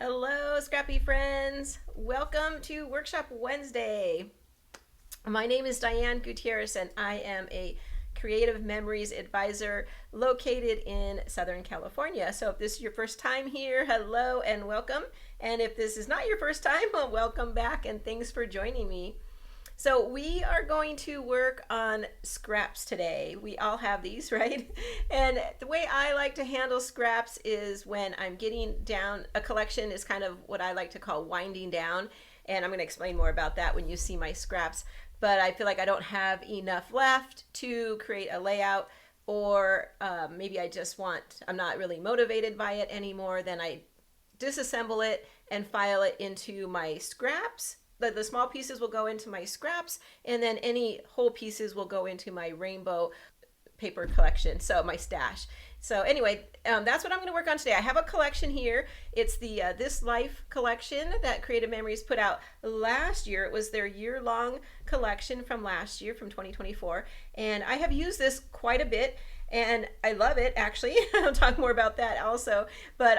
Hello, Scrappy friends. Welcome to Workshop Wednesday. My name is Diane Gutierrez, and I am a creative memories advisor located in Southern California. So if this is your first time here, hello and welcome. And if this is not your first time, well, welcome back and thanks for joining me. So we are going to work on scraps today. We all have these, right? And the way I like to handle scraps is when I'm getting down, a collection is kind of what I like to call winding down. And I'm going to explain more about that when you see my scraps. But I feel like I don't have enough left to create a layout, or maybe I'm not really motivated by it anymore. Then I disassemble it and file it into my scraps. The small pieces will go into my scraps, and then any whole pieces will go into my rainbow paper collection, so my stash. So anyway, that's what I'm going to work on today. I have a collection here. It's the This Life collection that Creative Memories put out last year. It was their year-long collection from last year, from 2024, and I have used this quite a bit, and I love it, actually. I'll talk more about that also, but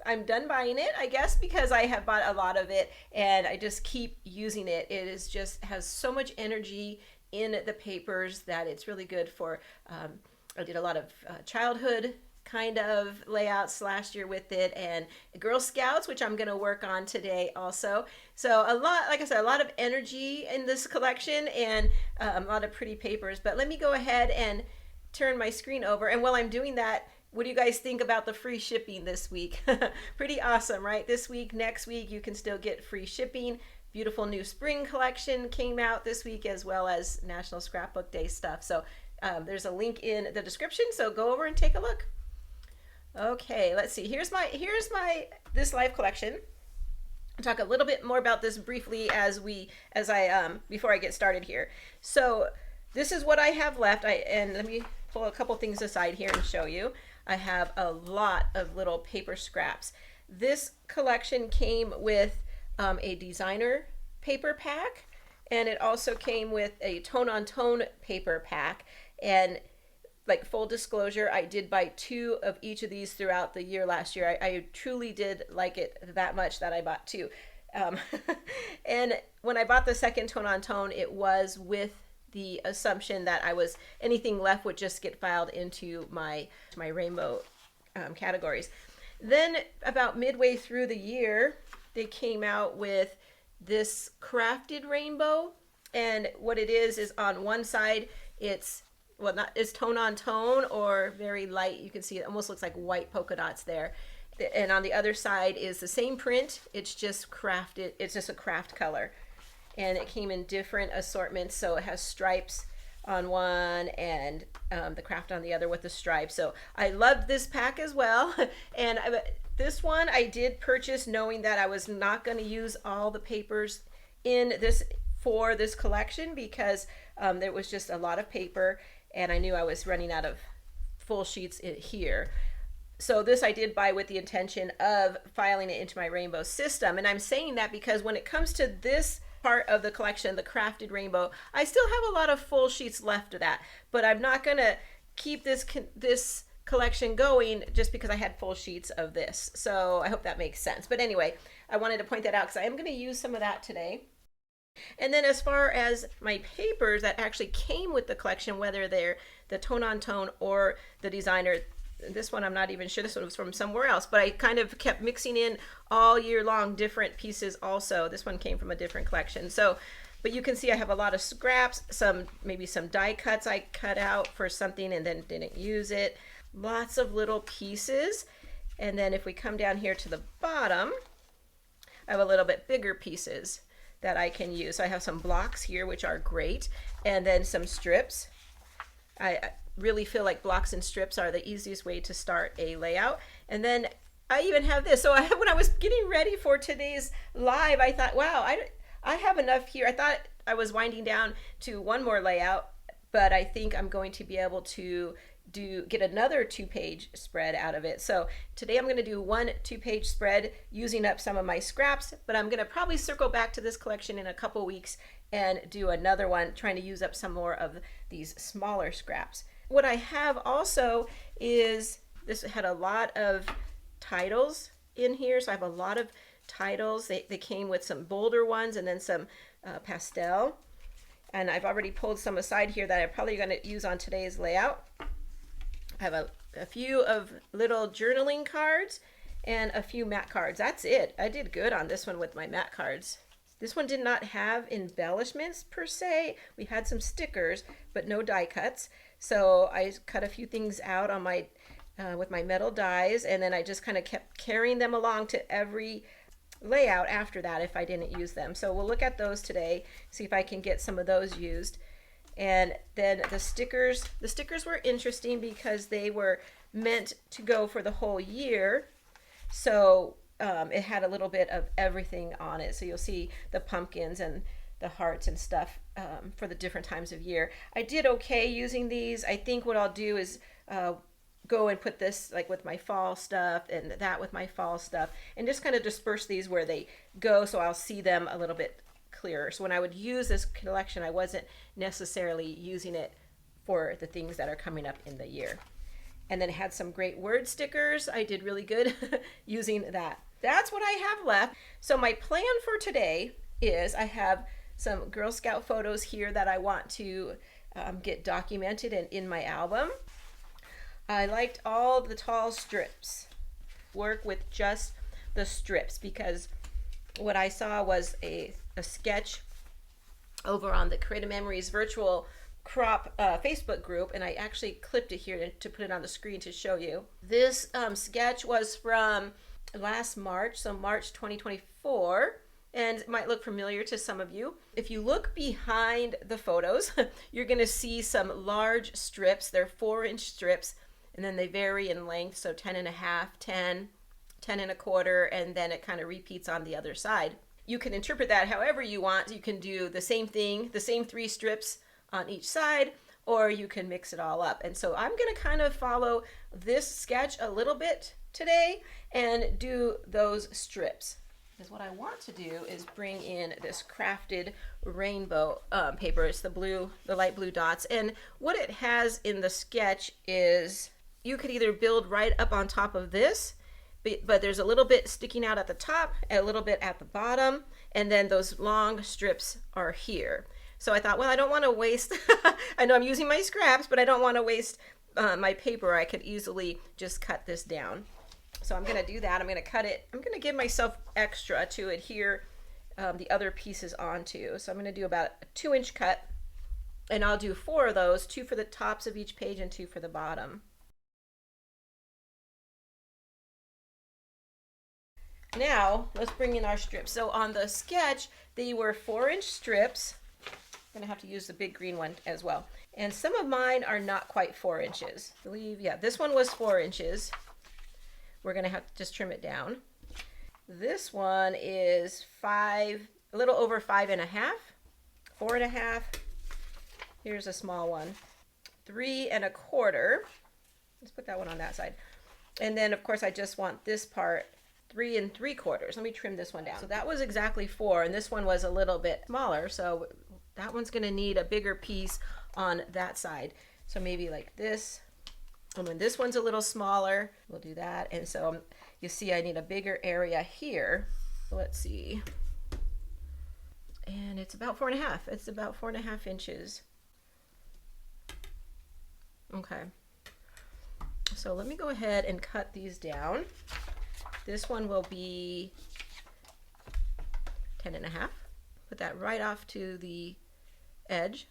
I'm done buying it, I guess, because I have bought a lot of it and I just keep using it. It is just has so much energy in the papers that it's really good for. I did a lot of childhood kind of layouts last year with it, and Girl Scouts, which I'm going to work on today also. So a lot, like I said, a lot of energy in this collection, and a lot of pretty papers. But let me go ahead and turn my screen over, and while I'm doing that, what do you guys think about the free shipping this week? Pretty awesome, right? This week, next week, you can still get free shipping. Beautiful new spring collection came out this week, as well as National Scrapbook Day stuff. So there's a link in the description, so go over and take a look. Okay, let's see. Here's my This Life collection. I'll talk a little bit more about this briefly before I get started here. So this is what I have left. And let me pull a couple things aside here and show you. I have a lot of little paper scraps. This collection came with a designer paper pack, and it also came with a tone-on-tone paper pack. And like, full disclosure, I did buy 2 of each of these throughout the year last year. I truly did like it that much that I bought 2. And when I bought the second tone-on-tone, it was with the assumption that anything left would just get filed into my rainbow categories. Then about midway through the year, they came out with this crafted rainbow, and what it is on one side it's tone on tone or very light. You can see it almost looks like white polka dots there, and on the other side is the same print. It's just crafted. It's just a craft color. And it came in different assortments, so it has stripes on one and the craft on the other with the stripes. So I loved this pack as well. And this one I did purchase knowing that I was not going to use all the papers for this collection, because there was just a lot of paper, and I knew I was running out of full sheets here. So this I did buy with the intention of filing it into my rainbow system. And I'm saying that because when it comes to this part of the collection, the crafted rainbow, I still have a lot of full sheets left of that, but I'm not gonna keep this collection going just because I had full sheets of this. So I hope that makes sense. But anyway, I wanted to point that out because I am going to use some of that today. And then as far as my papers that actually came with the collection, whether they're the tone-on-tone or the designer, this one I'm not even sure. This one was from somewhere else, but I kind of kept mixing in all year long different pieces also. This one came from a different collection. So, but you can see I have a lot of scraps, maybe some die cuts I cut out for something and then didn't use it. Lots of little pieces. And then if we come down here to the bottom, I have a little bit bigger pieces that I can use. So I have some blocks here, which are great, and then some strips. I really feel like blocks and strips are the easiest way to start a layout. And then I even have this. So when I was getting ready for today's live, I thought, wow, I have enough here. I thought I was winding down to one more layout, but I think I'm going to be able to get another 2-page spread out of it. So today I'm going to do one 2-page spread using up some of my scraps, but I'm going to probably circle back to this collection in a couple weeks and do another one, trying to use up some more of these smaller scraps. What I have also is, this had a lot of titles in here. So I have a lot of titles. They came with some bolder ones and then some pastel. And I've already pulled some aside here that I'm probably going to use on today's layout. I have a few of little journaling cards and a few matte cards. That's it. I did good on this one with my matte cards. This one did not have embellishments per se. We had some stickers, but no die cuts. So I cut a few things out on my with my metal dies, and then I just kind of kept carrying them along to every layout after that if I didn't use them. So we'll look at those today, see if I can get some of those used. And then the stickers were interesting because they were meant to go for the whole year. So it had a little bit of everything on it. So you'll see the pumpkins and the hearts and stuff for the different times of year. I did okay using these. I think what I'll do is go and put this like with my fall stuff and that with my fall stuff and just kind of disperse these where they go so I'll see them a little bit clearer. So when I would use this collection, I wasn't necessarily using it for the things that are coming up in the year. And then it had some great word stickers. I did really good using that. That's what I have left. So my plan for today is I have some Girl Scout photos here that I want to get documented and in my album. I liked all the tall strips. Work with just the strips because what I saw was a sketch over on the Creative Memories virtual crop Facebook group, and I actually clipped it here to put it on the screen to show you. This sketch was from last March, so March 2024, and it might look familiar to some of you. If you look behind the photos, you're going to see some large strips. They're 4-inch strips, and then they vary in length, so 10.5, 10, 10.25, and then it kind of repeats on the other side. You can interpret that however you want. You can do the same thing, the same 3 strips on each side, or you can mix it all up. And so I'm going to kind of follow this sketch a little bit today and do those strips. Because what I want to do is bring in this crafted rainbow paper. It's the light blue dots. And what it has in the sketch is you could either build right up on top of this, but there's a little bit sticking out at the top and a little bit at the bottom, and then those long strips are here. So I thought, well, I don't want to waste, I know I'm using my scraps, but I don't want to waste my paper. I could easily just cut this down. So I'm going to do that. I'm going to cut it. I'm going to give myself extra to adhere the other pieces onto. So I'm going to do about a 2-inch cut, and I'll do 4 of those, 2 for the tops of each page and 2 for the bottom. Now let's bring in our strips. So on the sketch, they were 4-inch strips. I'm gonna have to use the big green one as well. And some of mine are not quite 4 inches. I believe, yeah, this one was 4 inches. We're gonna have to just trim it down. This one is a little over 5.5, 4.5. Here's a small one, 3.25. Let's put that one on that side. And then of course I just want this part 3.75. Let me trim this one down. So that was exactly 4, and this one was a little bit smaller. So that one's going to need a bigger piece on that side. So maybe like this. And when this one's a little smaller, we'll do that. And so you see I need a bigger area here. Let's see. And it's about 4.5. It's about 4.5 inches. Okay. So let me go ahead and cut these down. This one will be 10.5. Put that right off to the edge.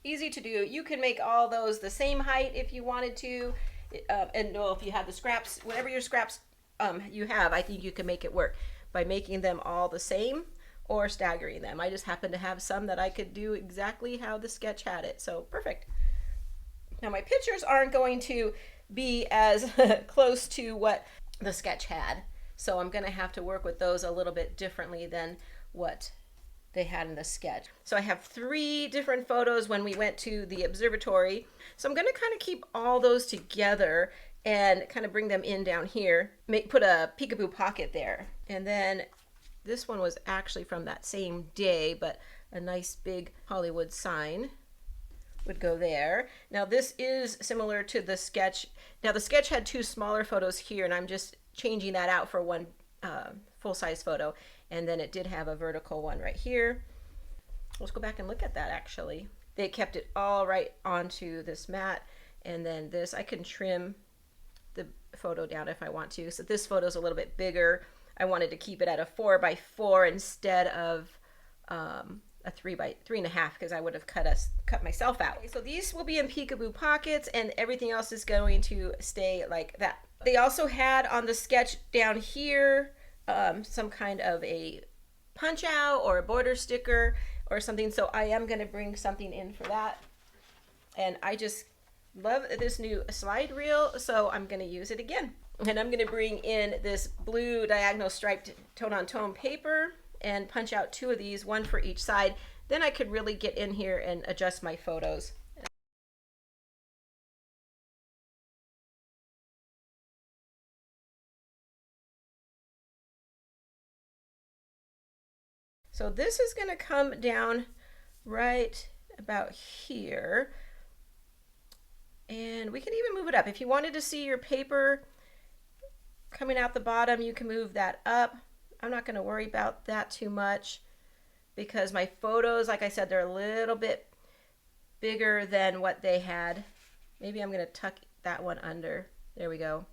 Easy to do. You can make all those the same height if you wanted to. And well, if you have the scraps, whatever your scraps you have, I think you can make it work by making them all the same or staggering them. I just happen to have some that I could do exactly how the sketch had it. So perfect. Now my pictures aren't going to be as close to what the sketch had. So I'm going to have to work with those a little bit differently than what they had in the sketch. So I have 3 different photos when we went to the observatory. So I'm going to kind of keep all those together and kind of bring them in down here. Put a peekaboo pocket there. And then this one was actually from that same day, but a nice big Hollywood sign would go there. Now this is similar to the sketch. Now the sketch had two smaller photos here, and I'm just changing that out for one full-size photo. And then it did have a vertical one right here. Let's go back and look at that actually. They kept it all right onto this mat. And then this, I can trim the photo down if I want to. So this photo is a little bit bigger. I wanted to keep it at a 4x4 instead of a 3x3.5 because I would have cut myself out. Okay, so these will be in peekaboo pockets, and everything else is going to stay like that. They also had on the sketch down here some kind of a punch out or a border sticker or something. So I am going to bring something in for that. And I just love this new slide reel, so I'm going to use it again. And I'm going to bring in this blue diagonal striped tone-on-tone paper and punch out two of these, one for each side. Then I could really get in here and adjust my photos. So this is going to come down right about here. And we can even move it up. If you wanted to see your paper coming out the bottom, you can move that up. I'm not going to worry about that too much because my photos, like I said, they're a little bit bigger than what they had. Maybe I'm going to tuck that one under. There we go.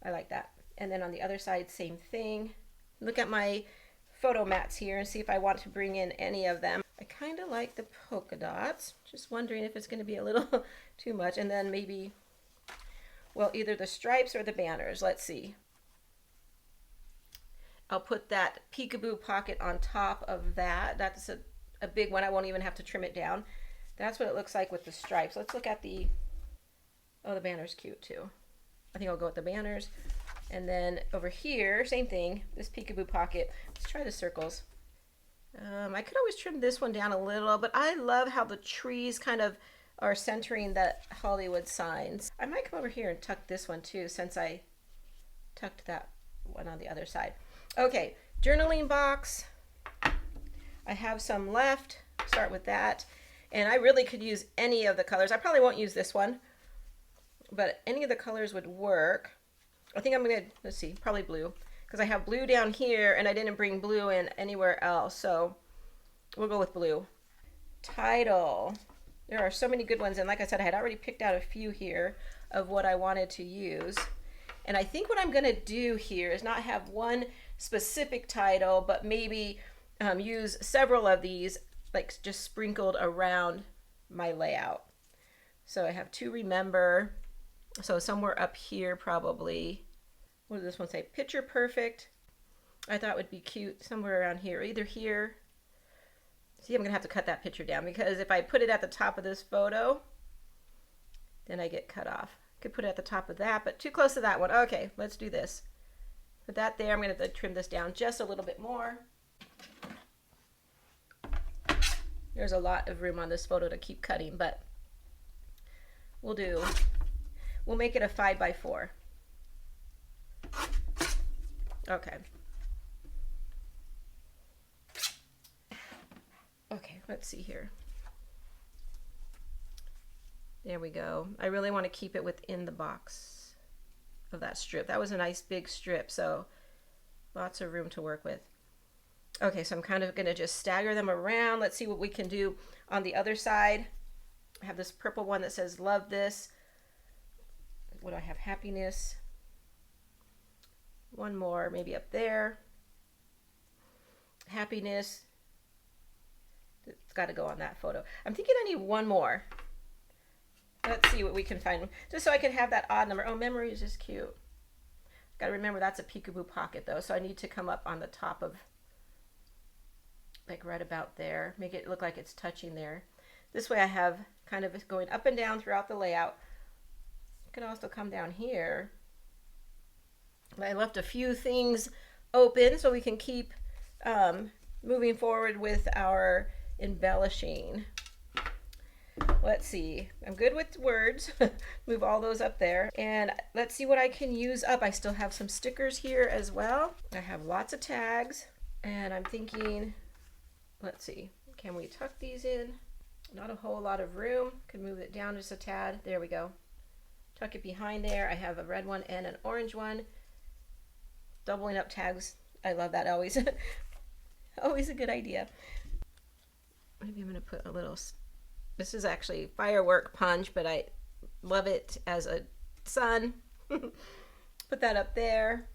I like that. And then on the other side, same thing. Look at my photo mats here and see if I want to bring in any of them. I kind of like the polka dots. Just wondering if it's going to be a little too much. And then maybe, well, either the stripes or the banners. Let's see. I'll put that peekaboo pocket on top of that. That's a big one. I won't even have to trim it down. That's what it looks like with the stripes. Let's look at the, oh, the banner's cute too. I think I'll go with the banners. And then over here, same thing, this peekaboo pocket. Let's try the circles. I could always trim this one down a little, but I love how the trees kind of are centering that Hollywood signs. I might come over here and tuck this one too, since I tucked that one on the other side. Okay, journaling box. I have some left. Start with that. And I really could use any of the colors. I probably won't use this one, but any of the colors would work. I think I'm gonna, let's see, probably blue, because I have blue down here and I didn't bring blue in anywhere else, so we'll go with blue. Title. There are so many good ones, and like I said, I had already picked out a few here of what I wanted to use. And I think what I'm gonna do here is not have one specific title, but maybe use several of these, like just sprinkled around my layout. So I have to remember. So somewhere up here probably, what does this one say? Picture perfect. I thought would be cute somewhere around here, either here. See, I'm gonna have to cut that picture down because if I put it at the top of this photo, then I get cut off. Could put it at the top of that, but too close to that one. Okay, let's do this. Put that there. I'm gonna trim this down just a little bit more. There's a lot of room on this photo to keep cutting, but we'll make it a 5x4. Okay. Okay, let's see here. There we go. I really want to keep it within the box of that strip. That was a nice big strip, so lots of room to work with. Okay, so I'm kind of going to just stagger them around. Let's see what we can do on the other side. I have this purple one that says love this. What do I have? Happiness. One more, maybe up there. Happiness. It's got to go on that photo. I'm thinking I need one more. Let's see what we can find. Just so I can have that odd number. Oh, memory is just cute. Got to remember that's a peekaboo pocket though, so I need to come up on the top of, like right about there. Make it look like it's touching there. This way I have kind of going up and down throughout the layout. You can also come down here. I left a few things open so we can keep moving forward with our embellishing. Let's see. I'm good with words. Move all those up there. And let's see what I can use up. I still have some stickers here as well. I have lots of tags. And I'm thinking, let's see. Can we tuck these in? Not a whole lot of room. Could move it down just a tad. There we go. Tuck it behind there. I have a red one and an orange one. Doubling up tags. I love that always. Always a good idea. Maybe I'm going to put a little... This is actually firework punch, but I love it as a sun. Put that up there.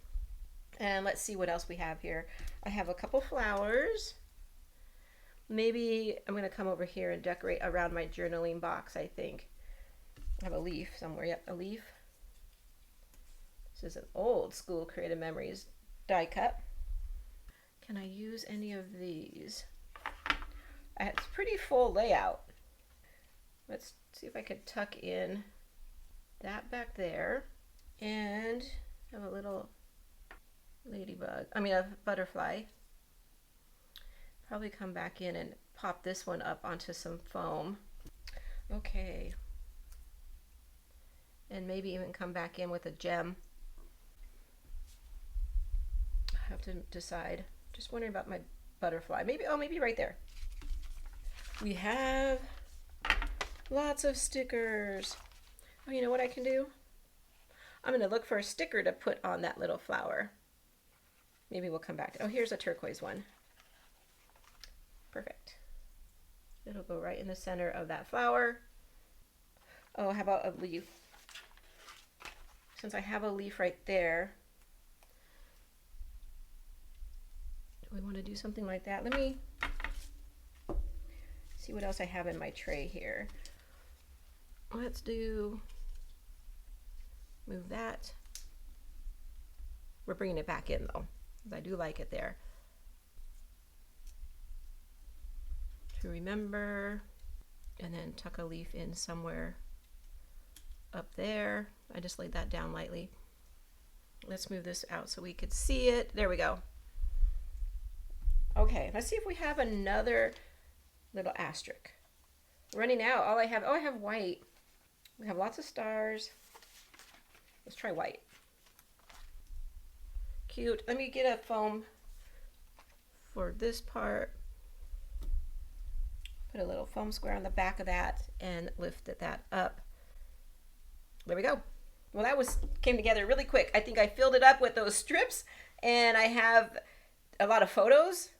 And let's see what else we have here. I have a couple flowers. Maybe I'm going to come over here and decorate around my journaling box, I think. I have a leaf somewhere. Yep, a leaf. This is an old school Creative Memories die cut. Can I use any of these? It's a pretty full layout. Let's see if I could tuck in that back there and have a little ladybug, a butterfly. Probably come back in and pop this one up onto some foam. Okay. And maybe even come back in with a gem. I have to decide. Just wondering about my butterfly. Maybe right there. We have lots of stickers. Oh, you know what I can do? I'm going to look for a sticker to put on that little flower. Maybe we'll come back to, oh, here's a turquoise one. Perfect. It'll go right in the center of that flower. Oh, how about a leaf? Since I have a leaf right there, do we want to do something like that? Let me see what else I have in my tray here. Let's move that. We're bringing it back in though, because I do like it there. To remember, and then tuck a leaf in somewhere up there. I just laid that down lightly. Let's move this out so we could see it. There we go. Okay, let's see if we have another little asterisk. Running out. All I have, I have white. We have lots of stars. Let's try white. Cute. Let me get a foam for this part. Put a little foam square on the back of that and lift that up. There we go. Well, that came together really quick. I think I filled it up with those strips, and I have a lot of photos.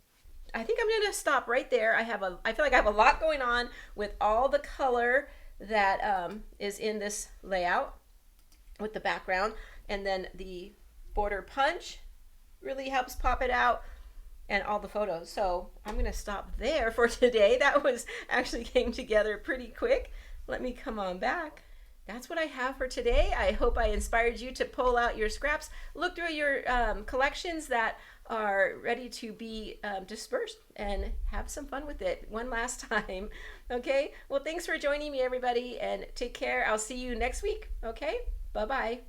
I think I'm going to stop right there. I feel like I have a lot going on with all the color that is in this layout with the background, and then the border punch really helps pop it out, and all the photos. So I'm going to stop there for today. That actually came together pretty quick. Let me come on back. That's what I have for today. I hope I inspired you to pull out your scraps, look through your collections that are ready to be dispersed, and have some fun with it one last time. Okay, well, thanks for joining me, everybody, and take care. I'll see you next week. Okay, bye-bye.